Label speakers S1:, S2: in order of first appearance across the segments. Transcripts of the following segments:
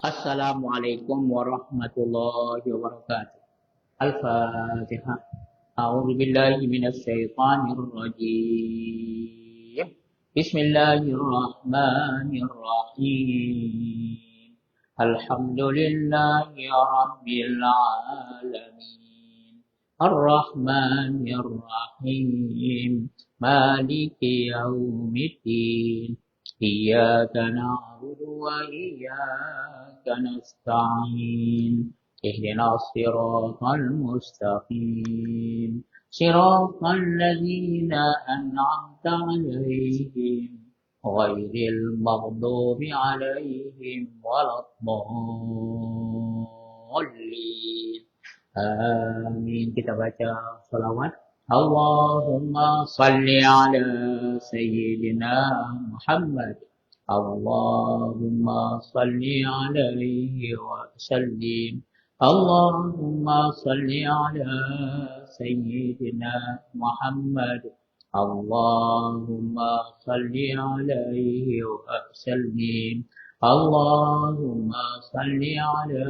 S1: Assalamualaikum warahmatullahi wabarakatuh. Al-Fatihah. A'udzu billahi minasy syaithanir rajim. Bismillahirrahmanirrahim. Alhamdulillahi rabbil alamin. Ar-Rahmanir Rahim. Maliki yaumiddin. Iyyaka na'budu wa iyyaka nasta'in. Ihdinas siratal mustaqim. Siratal ladzina an'amta 'alaihim ghairil maghdubi 'alaihim waladdallin. Amin. Kita baca salawat. Allahumma salli ala Sayyidina Muhammad. Allahumma salli alaihi wa sallim. Allahumma salli ala Sayyidina Muhammad. Allahumma salli alaihi wa sallim. Allahumma salli ala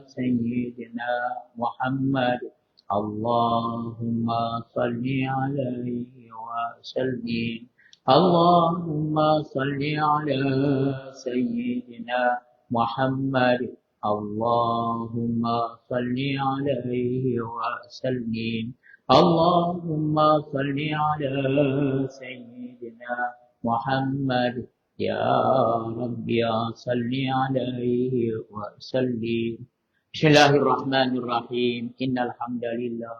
S1: Sayyidina Muhammad. Allahumma salli alaihi wa sallim. Allahumma salli ala Sayyidina Muhammad. Allahumma salli alaihi wa sallim. Allahumma salli ala Sayyidina Muhammad. Ya Rabbi salli alaihi wa sallim. Bismillahirrahmanirrahim. Innal hamdalillah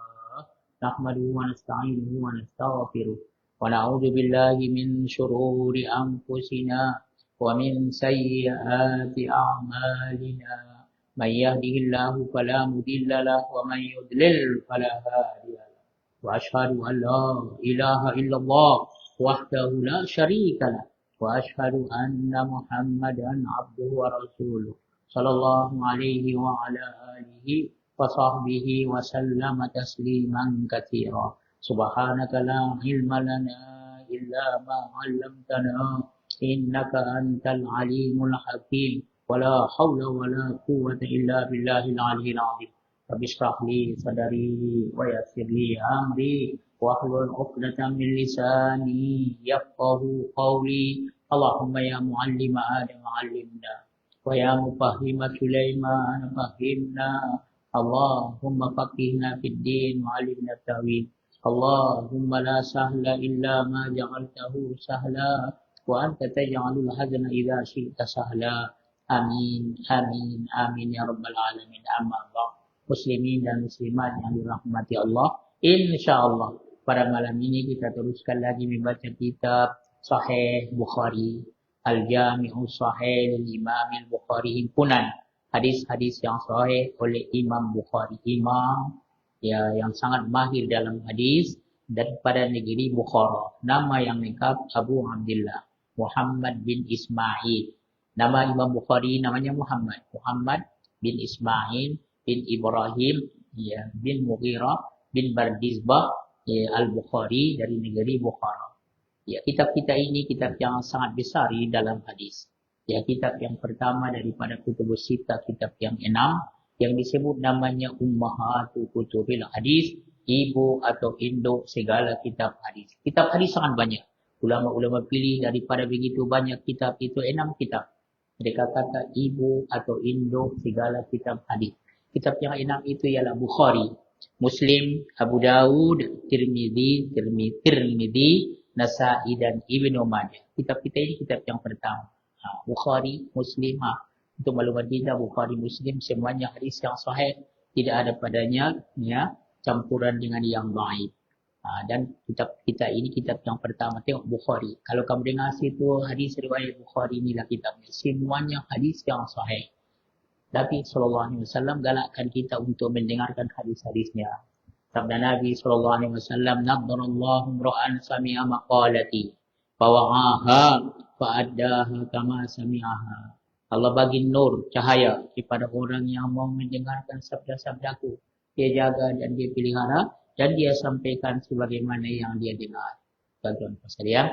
S1: nahmaduhu wa nasta'inuhu wa nastaghfiruh wa na'udzu billahi min shururi anfusina wa min sayyiati a'malina. May yahdihillahu fala mudilla lahu wa may yudlil fala hadiya lahu. Wa asyhadu an la ilaha illallah wahdahu la syarika lahu wa asyhadu anna Muhammadan abduhu wa rasuluh. Sallallahu alaihi wa ala alihi wa sahbihi wa sallama tasliman katsira. Subhanaka la ilma lana illa ma 'allamtana innaka antal alimul hakim. Wa la haula wa la quwwata illa billahil aliyyil azim. Rabbi shrah li sadri wa yassir li amri wa hlul 'uqdatam min lisani yafqahu qawli. Allahumma ya muallima Adam 'allimna wa ya mufahhima Sulaiman fahhimna. Allahumma faqihna fid din wa 'allimna ta'wil. Allahumma la sahla illa ma ja'altahu sahla wa anta taj'alul hazna idza syi'ta sahla. Amin amin amin ya rabbal alamin. Amma ba'd. Muslimin dan muslimat yang dirahmati Allah, insyaallah pada malam ini kita teruskan lagi membaca kitab Sahih Bukhari, Al-Jami'u Sahih Imam Al-Bukhari, himpunan hadis-hadis yang sahih oleh Imam Bukhari, imam ya yang sangat mahir dalam hadis daripada negeri Bukhara. Nama yang lengkap Abu Abdullah Muhammad bin Ismail. Nama Imam Bukhari namanya Muhammad bin Ismail bin Ibrahim ya bin Mughirah bin Bardizbah ya, Al-Bukhari dari negeri Bukhara. Ya, kitab kita ini kitab yang sangat besar di dalam hadis. Ya, kitab yang pertama daripada kutubus sittah, kitab yang 6 yang disebut namanya Ummahatul Kutubil Hadis, ibu atau induk segala kitab hadis. Kitab hadis sangat banyak. Ulama-ulama pilih daripada begitu banyak kitab itu 6 kitab. Mereka kata ibu atau induk segala kitab hadis. Kitab yang 6 itu ialah Bukhari, Muslim, Abu Dawud, Tirmidzi, Nasa'i dan Ibnu Majah. Kitab kita ini kitab yang pertama. Bukhari, Muslim. Untuk maklumat kita, Bukhari, Muslim semuanya hadis yang sahih. Tidak ada padanya ya campuran dengan yang dhaif. Dan kitab kita ini kitab yang pertama. Tengok Bukhari. Kalau kamu dengar situ hadis riwayat Bukhari inilah kitabnya. Semuanya hadis yang sahih. Nabi SAW galakkan kita untuk mendengarkan hadis-hadisnya. Sabda Nabi SAW, Nadharallahu imra'an sami'a maqalati fawa'aha fa'addaha kama sami'aha. Allah bagi nur, cahaya kepada orang yang mau mendengarkan sabda-sabdaku. Dia jaga dan dia pelihara dan dia sampaikan sebagaimana yang dia dengar. Tuan-tuan sekalian,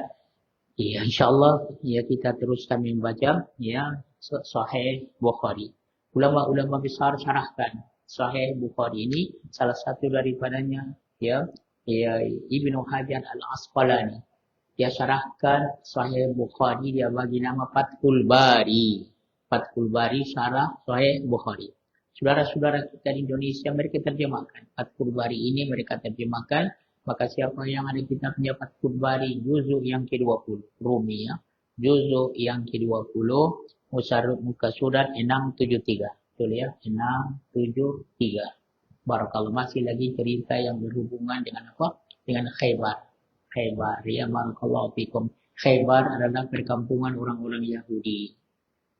S1: ya insyaallah ya kita teruskan membaca ya Sahih Bukhari. Ulama-ulama besar syarahkan Sahih Bukhari ini salah satu daripadanya Ibnu Hajar Al-Asqalani. Dia syarahkan Sahih Bukhari, dia bagi nama Fathul Bari. Fathul Bari syarah Sahih Bukhari. Saudara-saudara kita di Indonesia mereka terjemahkan Fathul Bari ini, mereka terjemahkan. Maka siapa yang ada kitabnya Fathul Bari juzuk yang ke-20 Rumi juzuk yang ke-20 muka surat 673. Betul ya, 673. Barakallahu, masih lagi cerita yang berhubungan dengan apa? Dengan Khaybar. Khaybar, ya barakallahu fikum. Khaybar adalah perkampungan orang-orang Yahudi.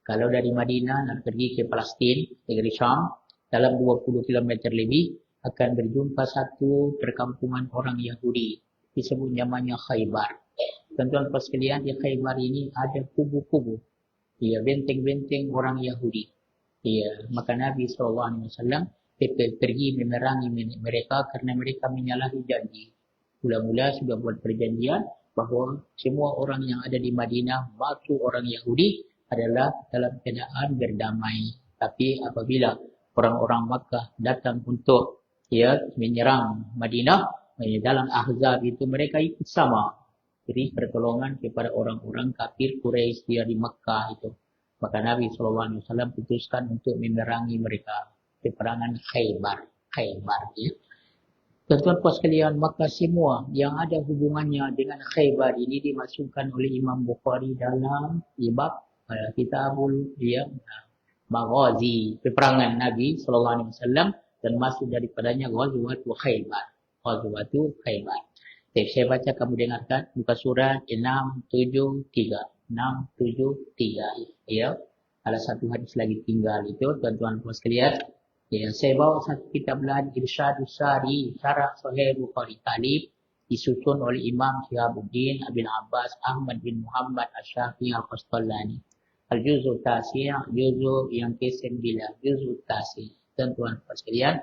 S1: Kalau dari Madinah nak pergi ke Palestin, negeri Syam, dalam 20 km lebih akan berjumpa satu perkampungan orang Yahudi. Disebut namanya Khaybar. Tuan-tuan sekalian, di Khaybar ini ada kubu-kubu. Ya, benteng-benteng orang Yahudi. Ya, maka Nabi SAW pergi memerangi mereka karena mereka menyalahi janji. Mula-mula sudah buat perjanjian bahawa semua orang yang ada di Madinah, batu orang Yahudi adalah dalam keadaan berdamai. Tapi apabila orang-orang Makkah datang untuk menyerang Madinah, dalam Ahzab itu mereka ikut sama. Beri pertolongan kepada orang-orang kafir Quraisy di Makkah itu. Maka Nabi SAW putuskan untuk memerangi mereka. Peperangan Khaybar. Ya. Tuan-tuan puas sekalian, maka semua yang ada hubungannya dengan Khaybar ini dimasukkan oleh Imam Bukhari dalam bab Kitabul Maghazi, peperangan Nabi SAW, dan masuk daripadanya Ghazwatu Khaybar. Ghazwatu Khaybar. Saya baca, kamu dengarkan muka surat 673. 673. Ya. Ada satu hadis lagi tinggal itu, tuan-tuan puas sekalian. Ya, saya bawa satu kitab lain, Irsyadus Sari, Syarah Sahih Bukhari Talib, disusun oleh Imam Syihabuddin Abil Abbas Ahmad bin Muhammad Asy-Syafi'i Al-Qastallani. Al-Juz'u Tasi', juz'u yang ke-9, Juz'u Tasi'. Tuan-tuan sekalian.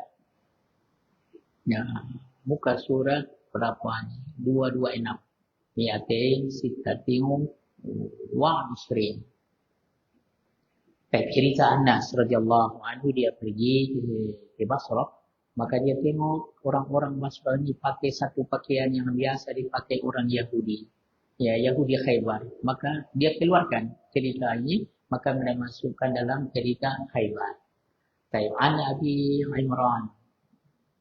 S1: Ya, muka surat berapa ni? 226. Mi'atain sittatin wa isrin. Cerita Anas radhiyallahu anhu, dia pergi ke Basrah, maka dia tengok orang-orang Basrah ini pakai satu pakaian yang biasa dipakai orang Yahudi. Ya, Yahudi Khaybar. Maka dia keluarkan cerita ini, maka mereka masukkan dalam cerita Khaybar. An Abi Imran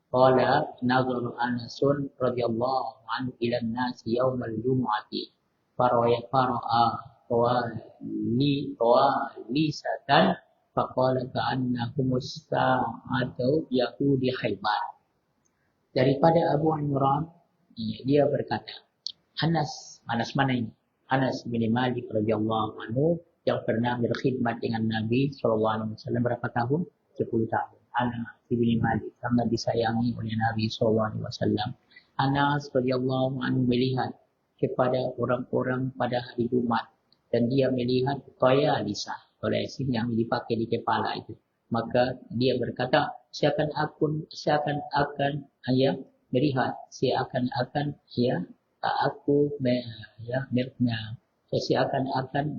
S1: qala nazara Anas radhiyallahu anhu ila an-nas yawm al-jum'ati fara'a lisatan faqala ka'annakum sa'atu yahudi Khaybar. Daripada Abu Imran, dia berkata, Anas mana ini? Anas bin Malik radhiyallahu anhu yang pernah berkhidmat dengan Nabi SAW berapa tahun? 10 tahun. Anas bin Malik sangat disayangi oleh Nabi SAW. Anas radhiyallahu anhu melihat kepada orang-orang pada hari Jumat, dan dia melihat Tayalisah, tolesin yang dipakai di kepala itu. Maka dia berkata, seakan-akan melihat, seakan-akan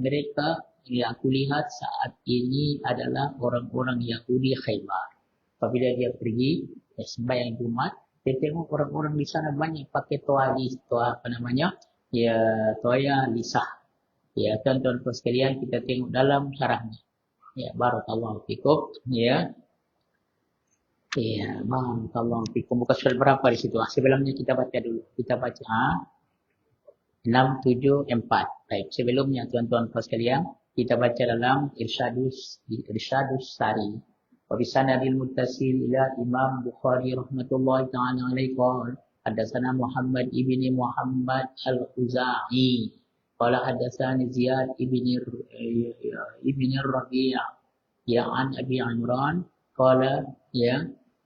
S1: mereka yang aku lihat saat ini adalah orang-orang Yahudi Khaybar. Apabila dia pergi sembahyang Jumat, dia tengok orang-orang di sana banyak pakai Tayalisah. Ya, tuan-tuan sekalian, kita tengok dalam syarahnya. Ya, barakallahu fikum. Ya, barakallahu fikum. Buka surat berapa di situ? Sebelumnya kita baca dulu. Kita baca 674. Baik, sebelumnya tuan-tuan sekalian, kita baca dalam Irsyadus Sari. Wa bisanadil muttasil ila Imam Bukhari rahmatullahi ta'ala alaihi qala hadatsana Muhammad ibni Muhammad al-Khuzai. Qala hadatsani Ziyad ibni Rabi' an Abi Imran qala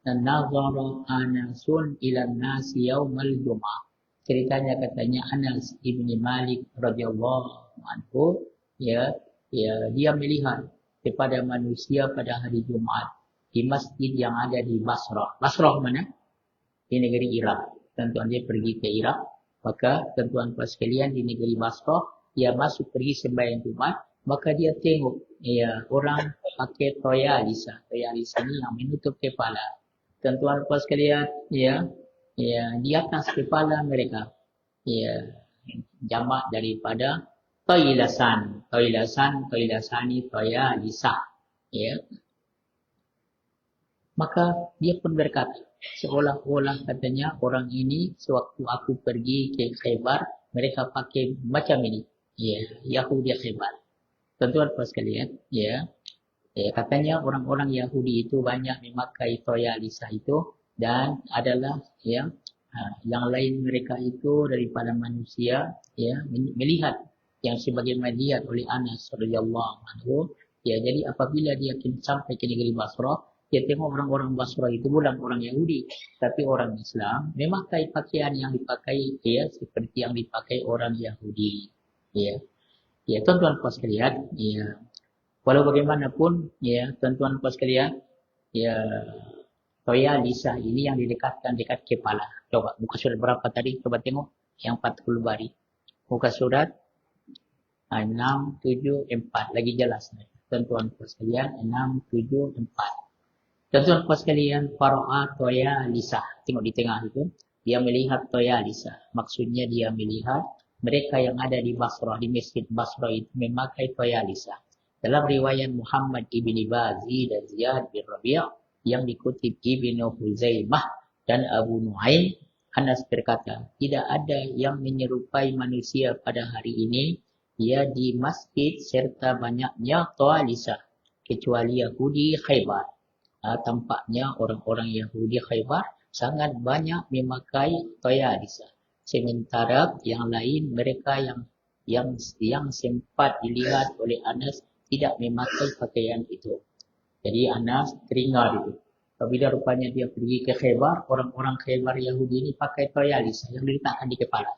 S1: nazara Anasun ila an-nas yaumal jum'ah. Ceritanya katanya Anas ibni Malik radhiyallahu anhu dia melihat kepada manusia pada hari Jumat di masjid yang ada di Basrah. Basrah mana? Di negeri Irak. Tuan-tuan dia pergi ke Irak. Maka tuan-tuan sekalian di negeri Basrah, dia masuk pergi sembahyang Jumat, Maka dia tengok, ya, orang pakai toya lisa. Toya lisa ni yang menutup kepala. Tuan-tuan puan sekalian, ya, ya, di atas kepala mereka, ya, jamak daripada toilasan. Toilasan ni toya lisa. Ya, maka dia pun berkata, seolah-olah katanya orang ini sewaktu aku pergi ke Khaybar, mereka pakai macam ini. Ya, Yahudi Khaybar. Tuan-tuan puan sekalian, ya, katanya orang-orang Yahudi itu banyak memakai toya lisa itu dan adalah ya, yang lain mereka itu daripada manusia, ya, melihat yang sebagaimana dilihat oleh Anas radhiyallahu anhu. Ya, jadi apabila dia sampai ke negeri Basrah, dia tengok orang-orang Basrah itu bukan orang Yahudi, tapi orang Islam memakai pakaian yang dipakai, ya, seperti yang dipakai orang Yahudi. Ya, ya, tuan-tuan puan sekalian, ya, walau bagaimanapun, ya, tuan-tuan puan sekalian, ya, toya lisa ini yang didekatkan dekat kepala. Coba buka surat berapa tadi? Coba tengok yang 40 baris. Buka surat 674, lagi jelas. Tuan-tuan puan sekalian, 674. Tuan-tuan puan sekalian, fara'a toya lisa. Tengok di tengah itu, dia melihat toya lisa. Maksudnya dia melihat mereka yang ada di Basrah, di Masjid Basrah itu memakai toya lisa. Dalam riwayat Muhammad ibn Bazi dan Ziyad bin Rabi' yang dikutip Ibnu Huzaimah dan Abu Nuaim, Anas berkata, tidak ada yang menyerupai manusia pada hari ini, ia di masjid serta banyaknya toya lisa, kecuali Yahudi Khaybar. Tampaknya orang-orang Yahudi Khaybar sangat banyak memakai toya lisa. Sementara yang lain mereka yang sempat dilihat oleh Anas tidak memakai pakaian itu. Jadi Anas teringat itu. Apabila rupanya dia pergi ke Khaybar, orang-orang Khaybar Yahudi ini pakai toya lisa yang diletakkan di kepala.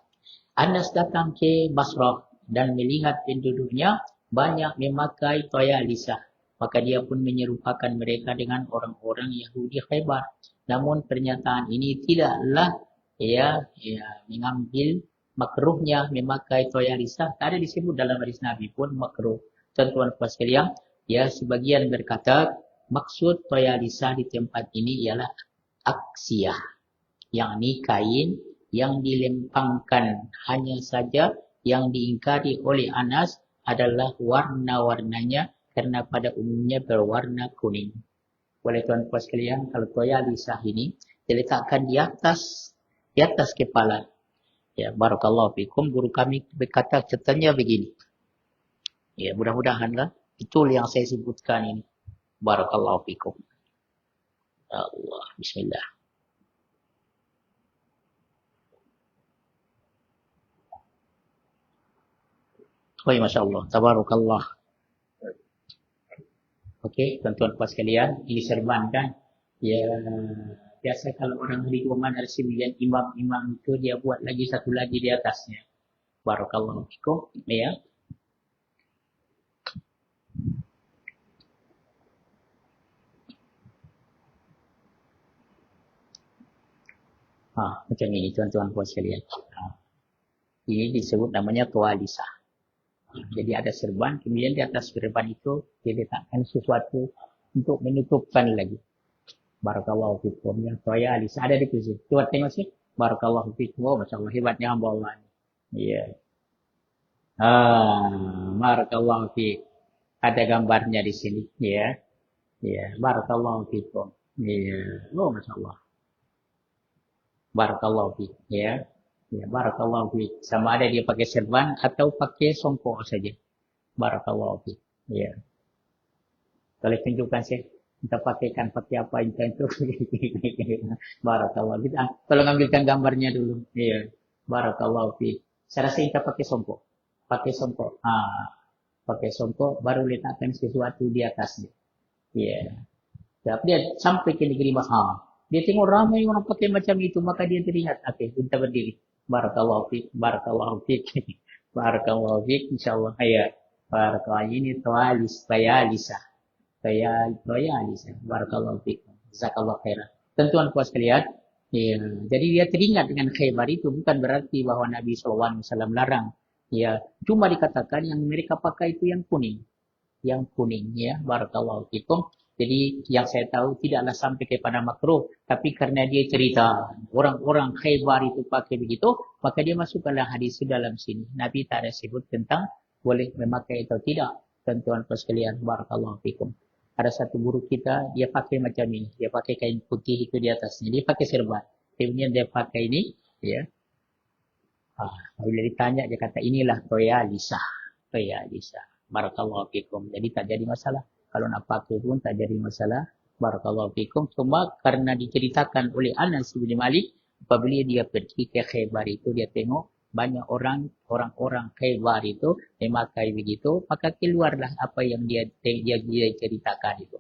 S1: Anas datang ke Basrah dan melihat penduduknya banyak memakai toya lisa. Maka dia pun menyerupakan mereka dengan orang-orang Yahudi Khaybar. Namun pernyataan ini tidaklah mengambil makruhnya memakai toya lisa. Tak ada disebut dalam hadis Nabi pun makruh. Tuan-tuan puan sekalian, ya, sebagian berkata maksud toya lisa di tempat ini ialah aksiyah, yakni kain yang dilempangkan. Hanya saja yang diingkari oleh Anas adalah warna-warnanya, karena pada umumnya berwarna kuning. Oleh tuan-tuan sekalian, kalau toya lisa ini diletakkan di atas kepala. Ya, barakallahu fikum, guru kami berkata ceritanya begini. Ya, mudah-mudahanlah itu yang saya sebutkan ini. Barakallahu fikum. Allah, bismillah. Oh, Masya Allah, tabarakallah. Okey, tuan-tuan puan sekalian, ini serban kan? Ya, biasa kalau orang hari Jumat ada 9 imam-imam itu dia buat lagi satu lagi di atasnya. Barakallahu fikum, ya. Macam ini tuan-tuan puan sekalian. Ini disebut namanya toya lisa. Jadi ada serban, kemudian di atas serban itu diletakkan sesuatu untuk menutupkan lagi. Barakallahu fikum, yang toya lisa ada di sini. Coba tengok sih. Barakallahu fikum. Oh, Masya Allah, hebatnya hamba Allah. Iya. Barakallahu fikum. Ada gambarnya di sini, ya. Ya, barakallahu fikum. Iya. Oh, Masya Allah. Barakallahu fikum, ya. Ya, barakallahu fiik. Sama ada dia pakai serban atau pakai songkok saja. Barakallahu fiik. Ya. Boleh tunjukkan saya. Kita pakaikan pakai apa itu. Barakallahu fiik. Tolong ambilkan gambarnya dulu. Ya. Barakallahu fiik. Saya rasa kita pakai songkok. Pakai songkok. Pakai songkok baru letakkan sesuatu di atasnya. Ya. Tapi dia sampai ke negeri Basrah. Dia tengok ramai orang pakai macam itu, maka dia teringat. Oke, kita berdiri. Barakallahu fiik, barakallahu fiik. Barakallahu fiik, insyaallah. Ya. Barakallahu, ini toya lisa. Toya lisa. Barakallahu fiik. Jazakallahu khairan. Tuan-tuan puan sekalian, ya, jadi dia teringat dengan Khaybar itu bukan berarti bahwa Nabi SAW larang Ya, cuma dikatakan yang mereka pakai itu yang kuning. Yang kuning ya, barakallahu fikum. Jadi yang saya tahu tidaklah sampai kepada makruh, tapi karena dia cerita orang-orang Khaybar itu pakai begitu, maka dia masukkanlah hadis di dalam sini. Nabi tak ada sebut tentang boleh memakai atau tidak. Tuan-tuan sekalian, barakallahu fikum. Ada satu guru kita, dia pakai macam ini. Dia pakai kain putih itu di atasnya. Dia pakai serban. Kemudian dia pakai ini, ya. Bila ditanya, dia kata, inilah Toya Lisa. Toya Lisa. Barakallahu fikum. Jadi tak jadi masalah. Kalau nak pakai pun tak jadi masalah. Barakallahu fikum. Cuma karena diceritakan oleh Anas bin Malik, apabila dia pergi ke Khaybar itu, dia tengok banyak orang-orang Khaybar itu memakai begitu, maka keluarlah apa yang dia ceritakan itu.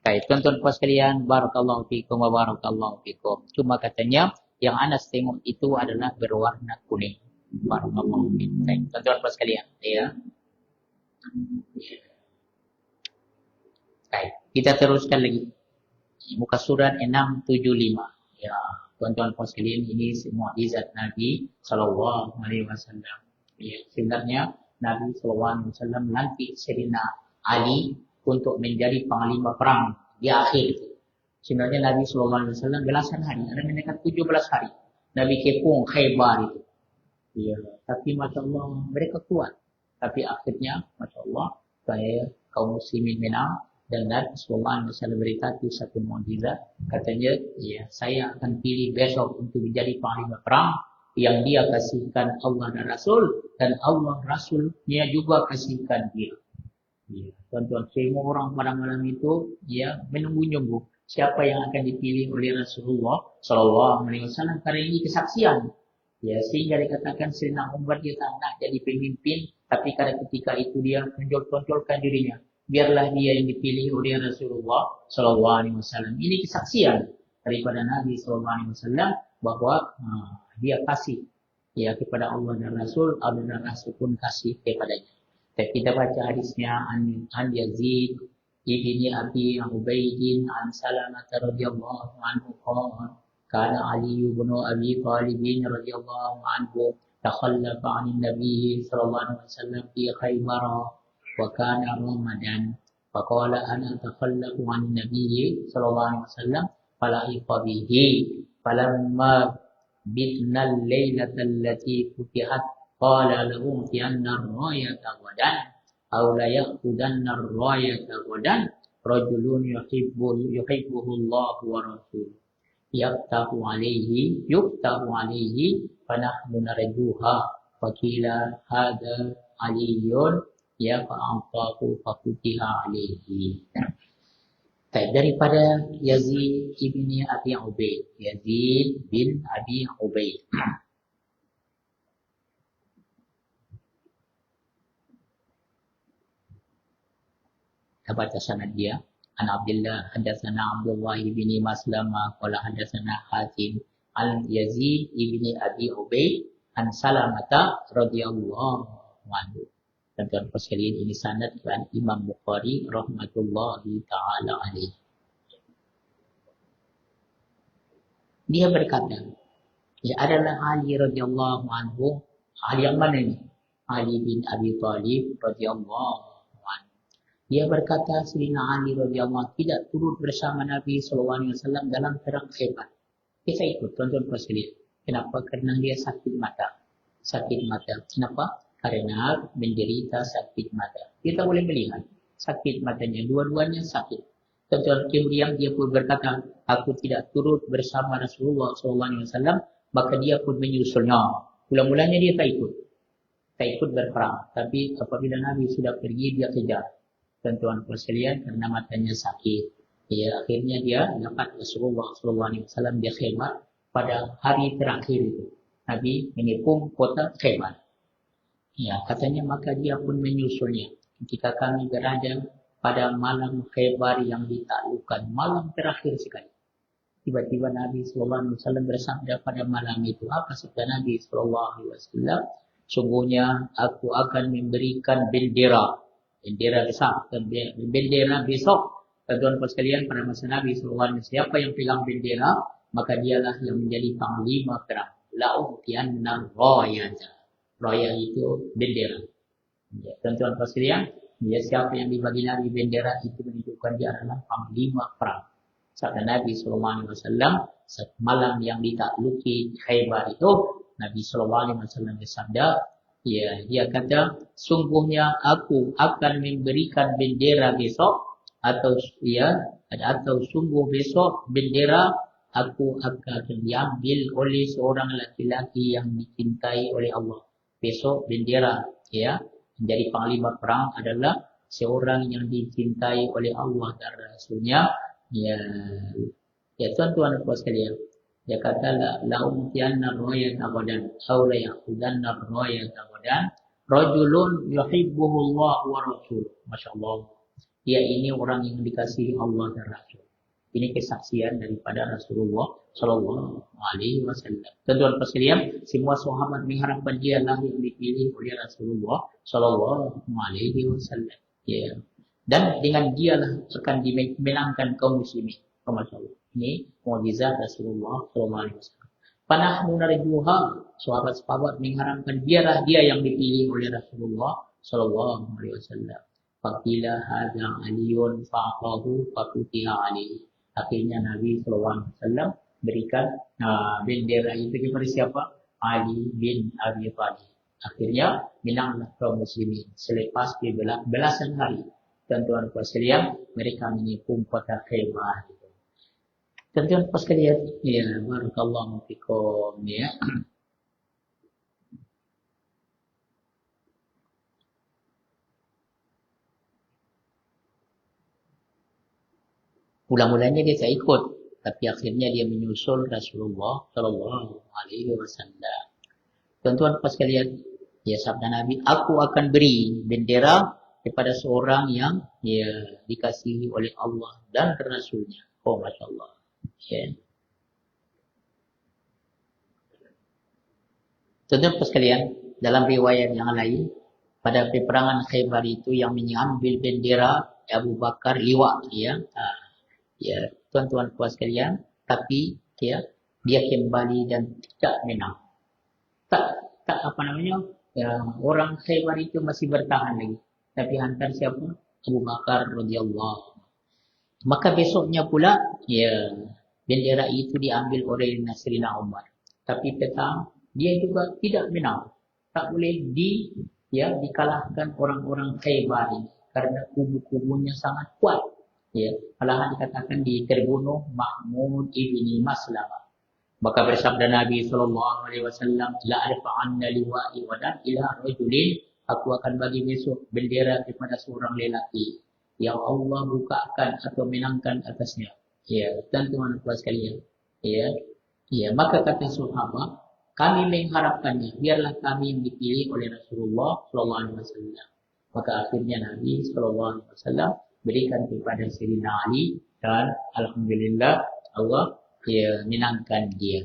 S1: Baik, tuan-tuan puan sekalian, barakallahu fikum wa barakallahu fikum. Cuma katanya yang Anas tengok itu adalah berwarna kuning. Barakallahu fikum. Baik, tuan-tuan puan sekalian, ya. Baik, kita teruskan lagi. Muka surat 675. Ya, tuan-tuan puan sekalian, ini semua mukjizat Nabi sallallahu alaihi wasallam. Ya, sebenarnya Nabi sallallahu alaihi wasallam nanti Sayyidina Ali untuk menjadi panglima perang di akhir itu. Sebenarnya Nabi sallallahu alaihi wasallam belasan hari, ada yang menekan 17 hari. Nabi kepung Khaybar itu. Ya, tapi masya-Allah mereka kuat. Tapi akhirnya masya-Allah saya kaum muslimin menang. Dan Nabi sallallahu alaihi wasallam berkata satu mukjizat, katanya, ya, saya akan pilih besok untuk menjadi panglima perang yang dia kasihkan Allah dan Rasul, dan Allah Rasulnya juga kasihkan dia. Ya, tuan-tuan, semua orang pada malam itu ya menunggu-nunggu siapa yang akan dipilih oleh Rasulullah sallallahu alaihi wasallam, karena ini kesaksian. Ya, sehingga dikatakan Sayyidina Umar dia tak nak jadi pemimpin, tapi pada ketika itu dia menonjolkan dirinya. Biarlah dia yang dipilih oleh Rasulullah sallallahu alaihi wasallam. Ini kesaksian daripada Nabi sallallahu alaihi wasallam bahwa dia kasih ya kepada Allah dan Rasul, Allah dan Rasul pun kasih kepadanya. Dan kita baca hadisnya an Yazid ibni Abi Ubaidin an Salamah radhiyallahu anhu qala kana Ali bin Abi Thalib radhiyallahu anhu takhallafa 'an Nabi sallallahu alaihi wasallam fi Khaybar wa kana Ramadan faqala ana takhallafu 'an Nabi sallallahu alaihi wasallam falahiqa bihi falamma bitna al-lailata allati futihat qala lahum fi anna ar-rayata ghadan aw la ya'khudanna ar-rayata ghadan rajulun yuhibbuhu Allah wa rasuluhu yaftahu alayhi fanahnu narjuha faqila hadha aliyun ya fa'antahu faqutiha alayhi. Daripada Yazid ibni Abi Ubaid, Yazid bin Abi Ubaid. Kita baca sanad dia. An Abdullah hadatsana Abdullah bin Maslama qala hadatsana Hatim an Yazid ibni Abi Ubaid an Salamata radhiyallahu anhu. Dan sekalian ini sanad dan Imam Bukhari rahmatullahi taala alaihi. Dia berkata, ya adalah Ali radhiyallahu anhu. Ali yang mana ini? Ali bin Abi Thalib radhiyallahu anhu. Dia berkata, Sayyidina Ali radhiyallahu anhu tidak turut bersama Nabi sallallahu alaihi wasallam dalam perang Khaybar. Kita ikut, tuan-tuan sekalian. Kenapa? Karena dia sakit mata. Sakit mata. Kenapa? Karena menderita sakit mata. Kita boleh melihat sakit matanya, dua-duanya sakit. Kemudian dia pun berkata, aku tidak turut bersama Rasulullah SAW, maka dia pun menyusulnya. Mula-mulanya dia tak ikut berperang. Tapi apabila Nabi sudah pergi, dia kejar. Tuan-tuan sekalian, karena matanya sakit. Ya, akhirnya dia dapat Rasulullah SAW di Khaybar pada hari terakhir itu. Nabi menikung kota Khaybar. Ya, katanya maka dia pun menyusulnya. Ketika kami berada pada malam Khaybar yang ditaklukkan, malam terakhir sekali. Tiba-tiba Nabi SAW bersabda pada malam itu, apa sabda Nabi SAW? Sungguhnya aku akan memberikan bendera besar, bendera besok. Tuan-tuan sekalian, pada masa Nabi SAW, siapa yang pegang bendera, maka dialah yang menjadi panglima perang. La'utiyanna rayata. Raya itu bendera. Ya, tuan-tuan sekalian, ya, siapa yang dibagi Nabi bendera itu menunjukkan dia adalah panglima perang. Sabda Nabi Sallallahu Alaihi Wasallam, malam yang ditakluki Khaybar itu, Nabi Sallallahu Alaihi Wasallam bersabda, ya, dia kata, sungguhnya aku akan memberikan bendera besok, atau ya, atau sungguh besok bendera aku akan diambil oleh seorang laki-laki yang dicintai oleh Allah. Besok bendera, ya, menjadi panglima perang adalah seorang yang dicintai oleh Allah dan Rasulnya. Ya, ya tuan-tuan dan puan sekalian. Dia kata la umtianna royat abadan, aw la yaqudanna royat abadan. Rajulun yuhibbuhu Allah wa rasuluh. Masya-Allah. Dia ini orang yang dikasihi Allah dan Rasul. Ini kesaksian daripada Rasulullah Sallallahu Alaihi Wasallam. Tuan-tuan sekalian, semua sahabat mengharapkan dialah yang dipilih oleh Rasulullah Sallallahu Alaihi Wasallam. Ya. Dan dengan dialah akan dimenangkan kaum muslimin. Masya Allah. Ini mukjizat Rasulullah Sallallahu Alaihi Wasallam. Panahnu narjuha, sahabat-sahabat mengharapkan dialah dia yang dipilih oleh Rasulullah Sallallahu Alaihi Wasallam. Faqila hadza aliyun fa'aqahu faqutiha alaihi. Akhirnya Nabi SAW berikan bendera itu kepada siapa? Ali bin Abi Thalib. Akhirnya menanglah kaum muslimin. Selepas belasan hari, tuan-tuan puan sekalian, mereka menyepung kota Khaybar. Tuan-tuan puan sekalian, ya, barakallahu fikum, ya. Mula-mulanya dia tak ikut, tapi akhirnya dia menyusul Rasulullah Shallallahu Alaihi Wasallam. Tuan-tuan pas sekalian, ya sabda Nabi, aku akan beri bendera kepada seorang yang ya dikasihi oleh Allah dan Rasulnya. Oh, masya Allah. Ya. Tuan-tuan pas sekalian, dalam riwayat yang lain, pada peperangan Khaybar itu yang mengambil bendera Abu Bakar liwa, ya. Ya, tuan-tuan puan sekalian, tapi ya, dia kembali dan tidak menang. Tak apa namanya, ya, orang Khaybar itu masih bertahan lagi. Tapi hantar siapa? Abu Bakar radhiyallahu. Maka besoknya pula, ya, bendera itu diambil oleh Nasrina Umar. Tapi petang, dia juga tidak menang. Tak boleh dikalahkan orang-orang Khaybar ini. Karena kubu-kubunya sangat kuat. Ya, malahan dikatakan terbunuh Mahmud ibni Maslamah. Maka bersabda Nabi Sallallahu Alaihi Wasallam, la arfa'anna liwa'i wadan ila rajulin, aku akan bagi besok bendera kepada seorang lelaki yang Allah bukakan atau menangkan atasnya. Ya, tuan-tuan puan sekalian. Ya, maka kata sahabat, kami mengharapkannya, biarlah kami yang dipilih oleh Rasulullah Sallallahu Alaihi Wasallam. Maka akhirnya Nabi Sallallahu Alaihi Wasallam berikan kepada Sayyidina Ali dan alhamdulillah Allah ya menangkan dia.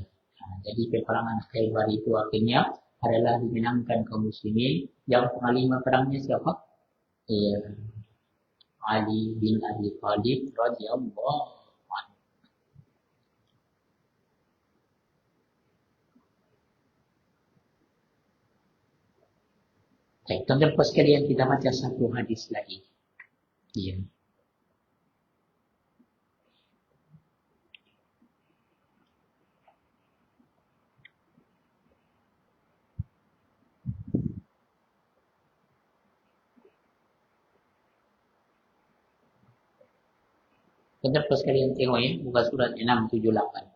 S1: Jadi peperangan Khaybar itu akhirnya adalah dimenangkan kaum muslimin. Yang panglima perangnya siapa? Ya, Ali bin Abi Thalib radhiyallahu anhu. Baik, teman-teman sekalian, kita baca satu hadis lagi. Ya. Teman-teman sekalian tengok ya, buka surat 678.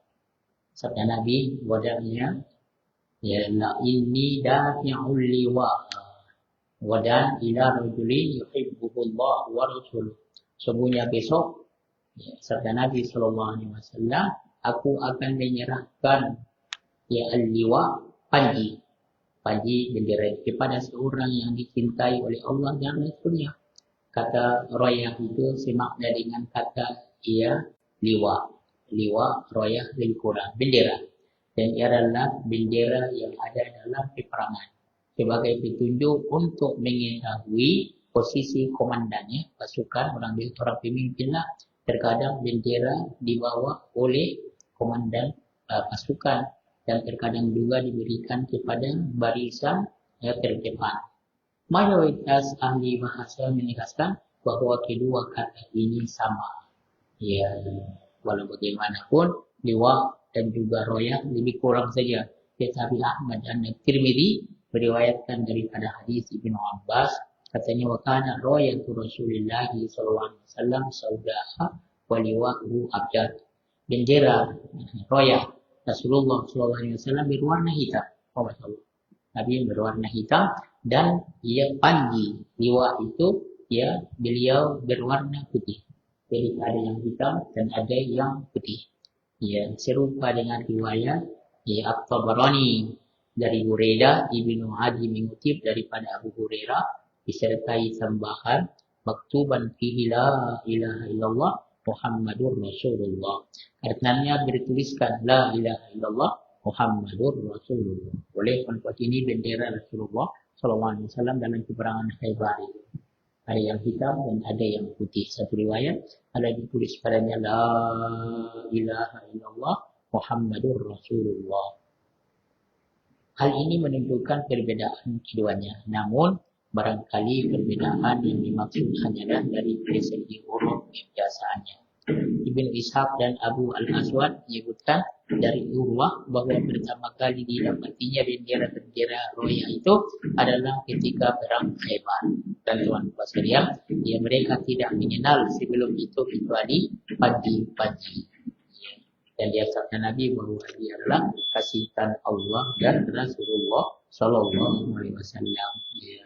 S1: Sabda Nabi wadahnya, ya la inni dafi'ul liwa wadan ila rajulin yuhibbuhullah wa rasuluh. Sungguhnya besok, ya, sabda Nabi Sallallahu Alaihi Wasallam, aku akan menyerahkan ya al-liwa, panji bendera kepada seorang yang dicintai oleh Allah dan Rasulnya. Kata royah itu semakna dengan kata ia liwa, royah lebih kurang bendera, dan ia adalah bendera yang ada dalam peperangan sebagai petunjuk untuk mengetahui posisi komandannya, pasukan orang pemimpinlah. Terkadang bendera dibawa oleh komandan pasukan dan terkadang juga diberikan kepada barisan ya, terjemahan. Mayoritas ahli bahasa menegaskan bahwa kedua kata ini sama. Ya, walau bagaimanapun, liwa dan juga royah lebih kurang saja. Tetapi Ahmad dan Tirmidzi meriwayatkan daripada hadis Ibnu Abbas, katanya wakana royatu Rasulullah sallallahu alaihi wasallam saudaha wa liwa'u abjad. Bendera royah Rasulullah sallallahu alaihi wasallam berwarna hitam. Oh, Nabi berwarna hitam dan ia panji liwa itu ya beliau berwarna putih. Jadi ada yang hitam dan ada yang putih. Ya, serupa dengan riwayat ya At-Tabarani dari Buraidah Ibnu Adi mengutip daripada Abu Hurairah disertai tambahan maktuban fihi la ilaha illallah Muhammadur Rasulullah. Artinya bertuliskan la ilaha illallah Muhammadur Rasulullah. Oleh konflik ini bendera Rasulullah sallallahu alaihi wasallam dalam peperangan Khaybar itu. Ada yang hitam dan ada yang putih. Satu riwayat ada ditulis padanya la ilaha illallah Muhammadur Rasulullah. Hal ini menunjukkan perbedaan keduanya. Namun barangkali perbedaan yang dimaksud hanyalah dari segi huruf kebiasaannya. Ibnu Ishaq dan Abu Al-Aswad menyebutkan dari Urwah bahwa pertama kali didapatinya bendera-bendera royah itu adalah ketika perang Khaybar. Dan tuan-tuan sekalian, ya mereka tidak mengenal sebelum itu kecuali panji-panji. Dan dia sabda Nabi bahwa dia adalah kasihan Allah dan Rasulullah sallallahu alaihi wasallam. Ya.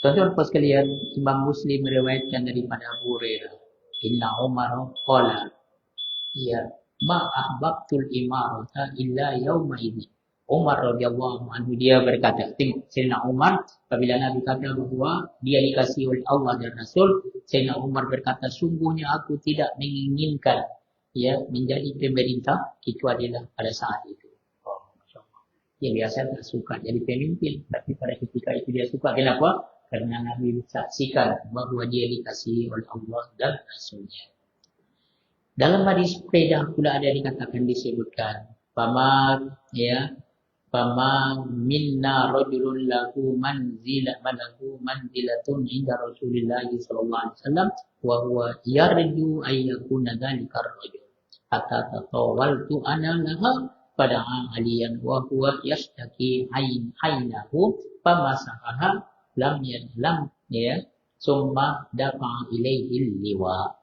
S1: Tuan-tuan sekalian, Imam Muslim meriwayatkan daripada Abu Hurairah, Inna Umar qala, ya, ma ahbabtul imarata illa yawma idin. Umar radhiyallahu anhu dia berkata, Sayyidina Umar apabila Nabi kata bahwa dia dikasihi oleh Allah dan Rasul, Sayyidina Umar berkata, sungguhnya aku tidak menginginkan ya menjadi pemerintah kecuali pada saat itu. Oh, masyaallah. Dia biasa tak suka jadi pemimpin, tapi pada ketika itu dia suka. Kenapa? Karena Nabi saksikan bahwa dia dikasihi oleh Allah dan Rasulnya. Dalam hadis Qaidah pula ada dikatakan disebutkan, Pama minna rajulun lahu manzilatun inda Rasulillah sallallahu alaihi wasallam wa huwa yarju ayyakuna dzalika ar-rajul. Hatta tatawaltu ana laha fada'a aliyan wa huwa yashtaki ainahu famasahaha lam ya summa dafa'a ilaihi liwa.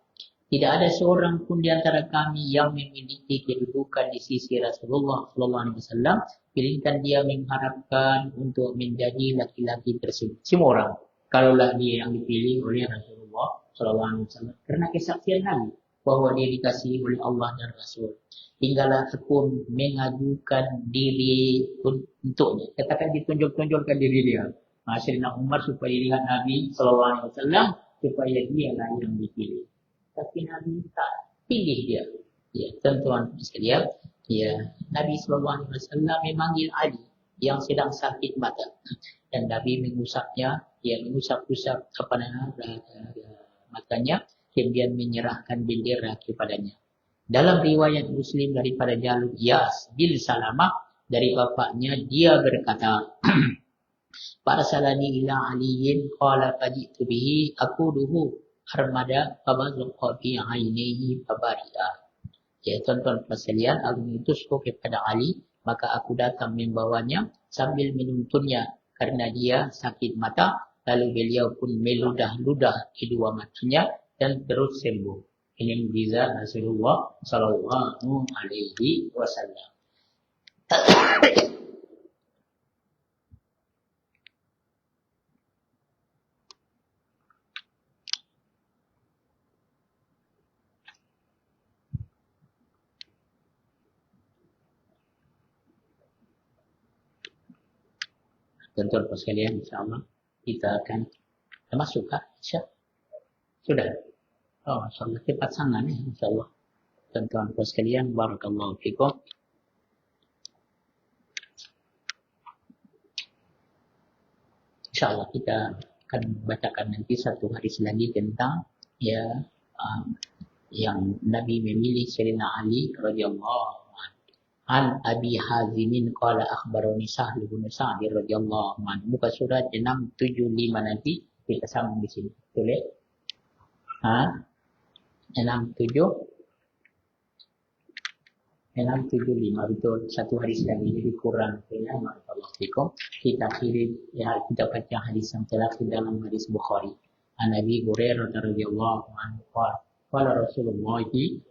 S1: Tidak ada seorang pun di antara kami yang memiliki kedudukan di sisi Rasulullah sallallahu alaihi wasallam melainkan dia mengharapkan untuk menjadi laki-laki tersebut. Semua orang kalaulah dia yang dipilih oleh Rasulullah sallallahu alaihi wasallam karena kesaksian Nabi bahwa dia dikasihi oleh Allah dan Rasul. Tinggallah aku mengajukan diri untuknya. Katakan ditunjuk-tunjukkan diri dia. Sayyidina Umar supaya dilihat Nabi sallallahu alaihi wasallam supaya dia lah yang dipilih. Tapi Nabi tak pilih dia. Ya, tuan-tuan sekalian, ya Nabi sallallahu alaihi wasallam memanggil Ali yang sedang sakit mata dan Nabi mengusapnya, dia mengusap-usap kepada matanya, kemudian menyerahkan bendera kepadanya. Dalam riwayat Muslim daripada Jalur Iyas bin Salamah dari bapaknya dia berkata, Fa'arsalani ila aliyin qala faji'tu bihi aquduhu armada fabazuqa fi ainihi fabari'a. Ya tuan-tuan sekalian, aku mengutusku kepada Ali, maka aku datang membawanya sambil menuntunnya karena dia sakit mata, lalu beliau pun meludah-ludah kedua matanya dan terus sembuh. Ini mukjizat Rasulullah sallallahu alaihi wasallam. Tuan-tuan sekalian, insyaAllah kita akan masuk ke Isya. Sudah? Oh, insyaAllah cepat sangat ya, insyaAllah. Tuan-tuan sekalian, barakallahu fikum. InsyaAllah kita akan bacakan nanti satu hadis lagi tentang yang Nabi memilih Sayyidina Ali radhiyallahu anhu. An Abi Hazimin qala akhbarani Sahl bin Sa'd radhiyallahu anhu. Buka surat 675 nanti kita sambung di sini. Boleh? 67 675 betul satu hadis lagi jadi kurang ya barakallahu fikum kita akhiri ya kita baca hadis yang terakhir dalam hadis Bukhari an Abi Hurairah radhiyallahu anhu qala Rasulullah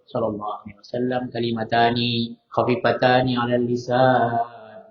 S1: sallallahu alaihi wasallam kalimatani khafifatani 'alal lisan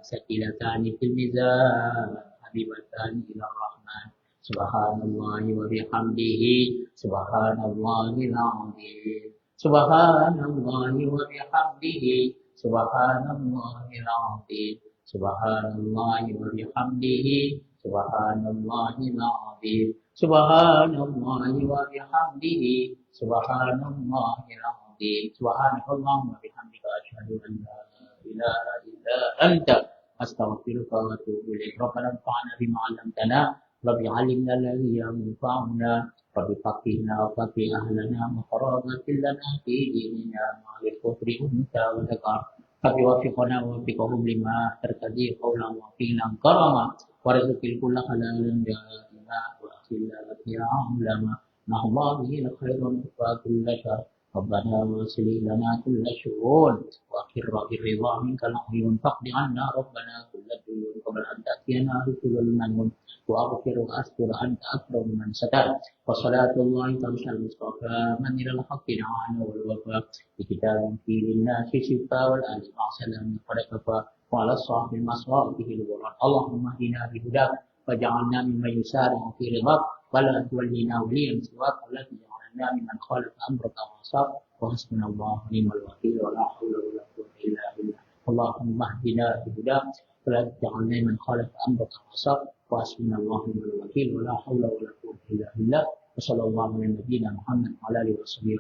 S1: sakilatani fil mizan habibatani ila rahman subhanallahi wa bihamdihi subhanallahil azim Subhanallahi wa bihamdihi subhanallahil azim subhanallahi wa bihamdihi subhanallahil azim subhanallahi wa bihamdihi subhanallahil azim subhanakallahumma wa bihamdika asyhadu an la ilaha illa anta astaghfiruka wa atubu ilaik rabbana anfa'na bima 'allamtana rabbi 'allimna alladhi yanfa'una رب فقهنا وفقه أهلنا وقرابة لنا في ديننا مع الكفر أنت وذكر رب وفقنا ووفقهم لما ترتدي قولا وقيلا كرما وارزق الكل حلالا دائما وأخلا يا علما نحظى به الخير وكل شر ربنا واصل لنا كل شؤون وأخر بالرضا منك العيون فاقض عنا ربنا كل الديون قبل أن تأتينا رسل المنون وأغفر وأستر أنت أكرم من ستر وصلاة الله تمشى المصطفى من إلى الحق دعانا والوفاء بكتاب فيه للناس شفاء والآل مع سلام قد كفى وعلى الصحب المصواب به الغرر اللهم اهدنا بهداك وجعلنا ممن يسارع في رضاك ولا تولنا وليا سواك ولا تجعلنا ممن خالف أمرك وعصاك وحسبنا الله ونعم الوكيل ولا حول ولا قوة إلا بالله اللهم اهدنا بهداك ولا تجعلنا من خالف أمرك وعصاك وحسبنا الله ونعم الوكيل ولا حول ولا قوة إلا بالله وصلى الله على نبينا محمد وعلى آله وصحبه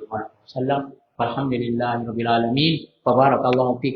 S1: وسلم والحمد لله رب العالمين وبارك الله فيكم